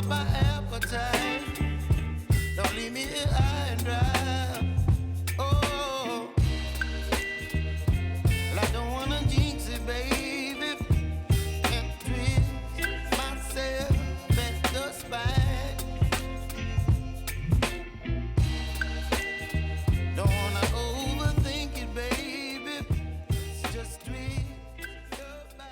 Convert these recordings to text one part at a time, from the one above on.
my appetite. Don't leave me here high and dry. Oh, well, I don't wanna jinx it, baby, and twist myself at the spine. Don't wanna overthink it, baby. It's just twist your body.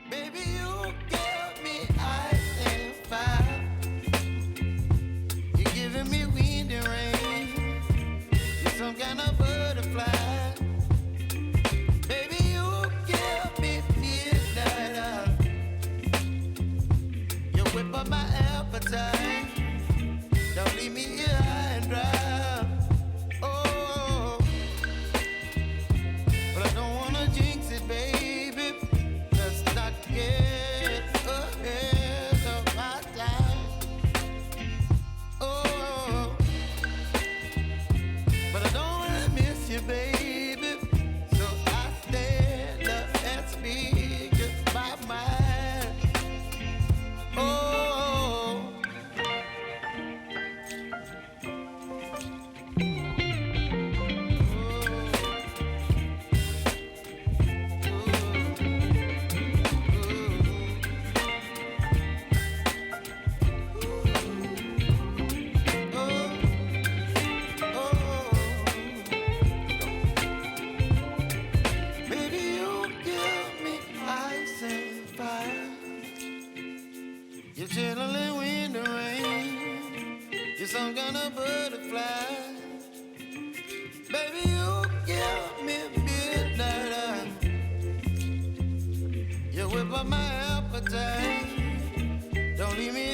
Baby, you give me ice and fire. You're giving me wind and rain. You're some kind of butterfly. Baby, you give me midnight. You whip up my appetite. Don't leave me here high and dry. Oh, but I don't wanna jinx it, baby. Let's not get ahead of my time. Oh, but I don't wanna miss you, baby. So I stand up and speak just my mind. Oh. Baby, you give me ice and fire. You're chilling wind and rain. You're some kind of butterfly. Baby, you give me midnight. You whip up my appetite. Don't leave me